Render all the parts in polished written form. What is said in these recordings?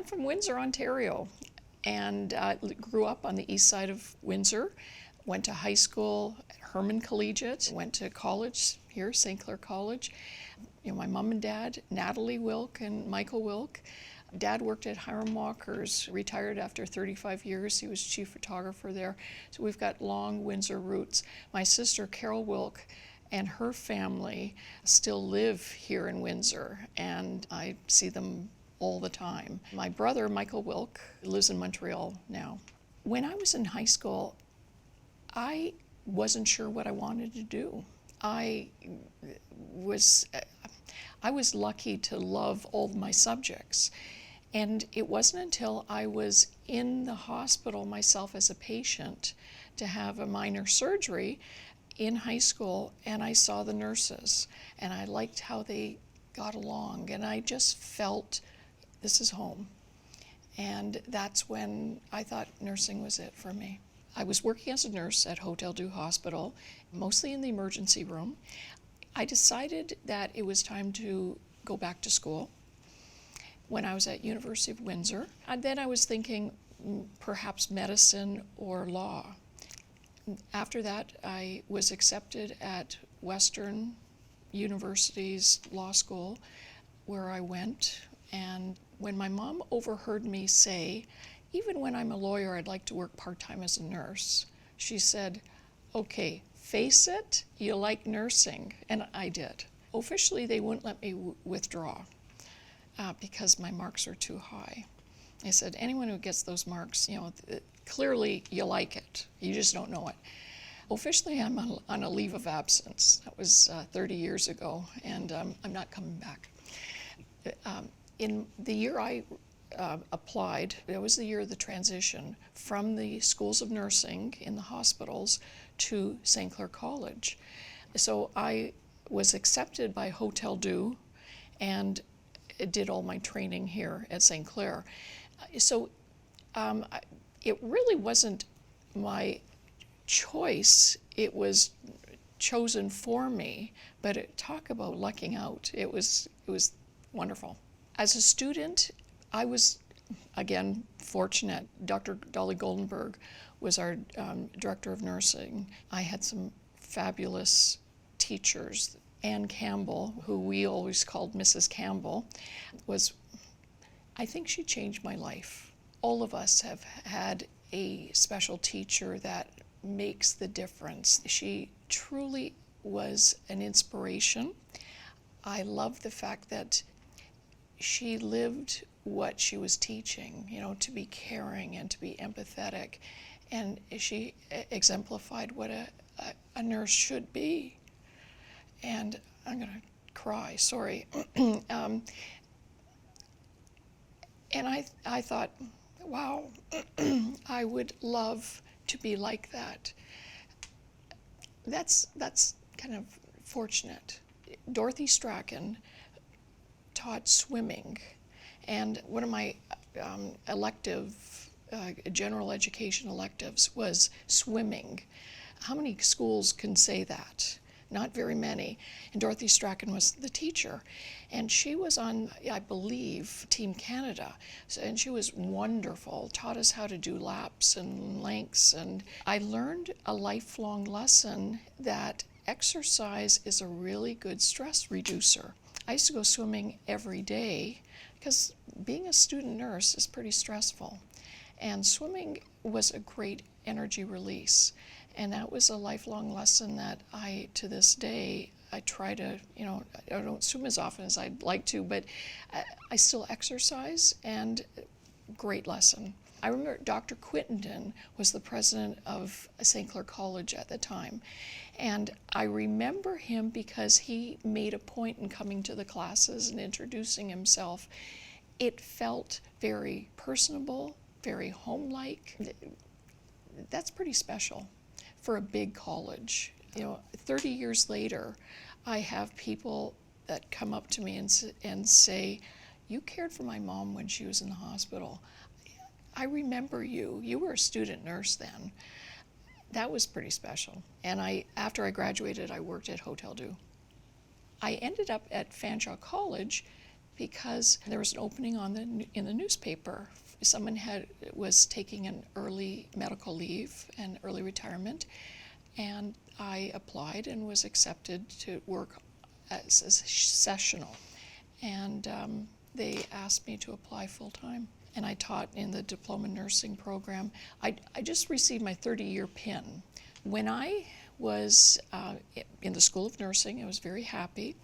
from Windsor, Ontario, and grew up on the east side of Windsor. Went to high school at Herman Collegiate, went to college here, St. Clair College. My mom and dad, Natalie Wilk and Michael Wilk. Dad worked at Hiram Walker's, retired after 35 years. He was chief photographer there. So we've got long Windsor roots. My sister, Carol Wilk, and her family still live here in Windsor, and I see them all the time. My brother, Michael Wilk, lives in Montreal now. When I was in high school, I wasn't sure what I wanted to do. I was lucky to love all of my subjects. And it wasn't until I was in the hospital myself as a patient to have a minor surgery in high school, and I saw the nurses, and I liked how they got along, and I just felt this is home. And that's when I thought nursing was it for me. I was working as a nurse at Hotel Dieu Hospital, mostly in the emergency room. I decided that it was time to go back to school when I was at University of Windsor. And then I was thinking perhaps medicine or law. After that, I was accepted at Western University's law school, where I went. And when my mom overheard me say, even when I'm a lawyer, I'd like to work part-time as a nurse, she said, okay, face it, you like nursing. And I did. Officially, they wouldn't let me withdraw because my marks are too high. They said, anyone who gets those marks, clearly you like it. You just don't know it. Officially, I'm on a leave of absence. That was 30 years ago, and I'm not coming back. In the year I applied, it was the year of the transition from the schools of nursing in the hospitals to St. Clair College. So I was accepted by Hotel Dieu and did all my training here at St. Clair. So it really wasn't my choice. It was chosen for me, but talk about lucking out. It was wonderful. As a student, I was, again, fortunate. Dr. Dolly Goldenberg was our director of nursing. I had some fabulous teachers. Ann Campbell, who we always called Mrs. Campbell, I think she changed my life. All of us have had a special teacher that makes the difference. She truly was an inspiration. I love the fact that she lived what she was teaching, to be caring and to be empathetic. And she exemplified what a nurse should be. And I'm going to cry, sorry. And I thought, wow, I would love to be like that. That's kind of fortunate. Dorothy Strachan taught swimming, and one of my general education electives was swimming. How many schools can say that? Not very many. And Dorothy Strachan was the teacher. And she was on, I believe, Team Canada. And she was wonderful, taught us how to do laps and lengths. And I learned a lifelong lesson that exercise is a really good stress reducer. I used to go swimming every day because being a student nurse is pretty stressful. And swimming was a great energy release. And that was a lifelong lesson that to this day, I try to, I don't swim as often as I'd like to, but I still exercise, and great lesson. I remember Dr. Quittenden was the president of St. Clair College at the time. And I remember him because he made a point in coming to the classes and introducing himself. It felt very personable, very home-like. That's pretty special for a big college. 30 years later, I have people that come up to me and say, you cared for my mom when she was in the hospital. I remember you. You were a student nurse then. That was pretty special. And after I graduated, I worked at Hotel Dieu. I ended up at Fanshawe College because there was an opening in the newspaper. Someone was taking an early medical leave and early retirement, and I applied and was accepted to work as a sessional. And they asked me to apply full-time. And I taught in the diploma nursing program. I just received my 30-year PIN. When I was in the School of Nursing, I was very happy.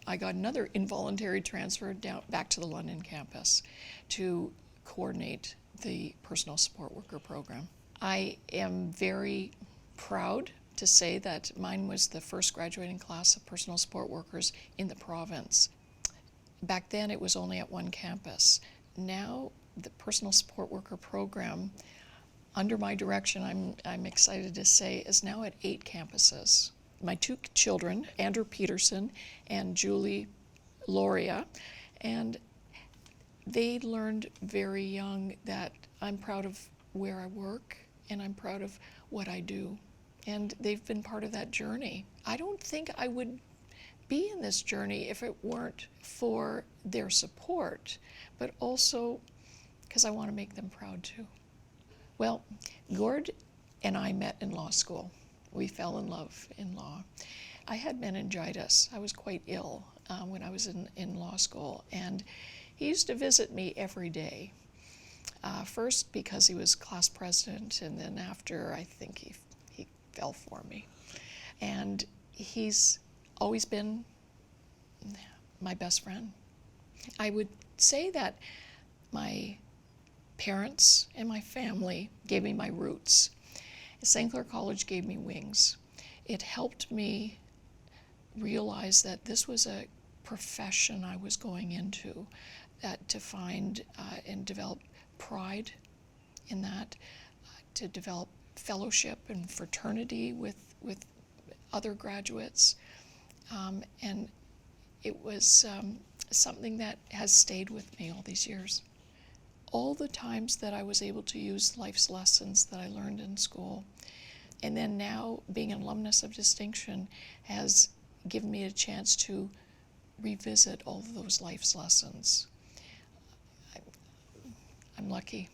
I got another involuntary transfer back to the London campus to coordinate the personal support worker program. I am very proud to say that mine was the first graduating class of personal support workers in the province. Back then it was only at one campus. Now the personal support worker program, under my direction, I'm excited to say, is now at 8 campuses. My 2 children, Andrew Peterson and Julie Loria, and they learned very young that I'm proud of where I work and I'm proud of what I do. And they've been part of that journey. I don't think I would be in this journey if it weren't for their support, but also because I want to make them proud too. Well, Gord and I met in law school. We fell in love in law. I had meningitis. I was quite ill when I was in law school, and he used to visit me every day. First because he was class president, and then after, I think he fell for me. And he's always been my best friend. I would say that my parents and my family gave me my roots. St. Clair College gave me wings. It helped me realize that this was a profession I was going into, that to find and develop pride in that, to develop fellowship and fraternity with other graduates. And it was something that has stayed with me all these years. All the times that I was able to use life's lessons that I learned in school, and then now being an alumnus of distinction has given me a chance to revisit all of those life's lessons. I'm lucky.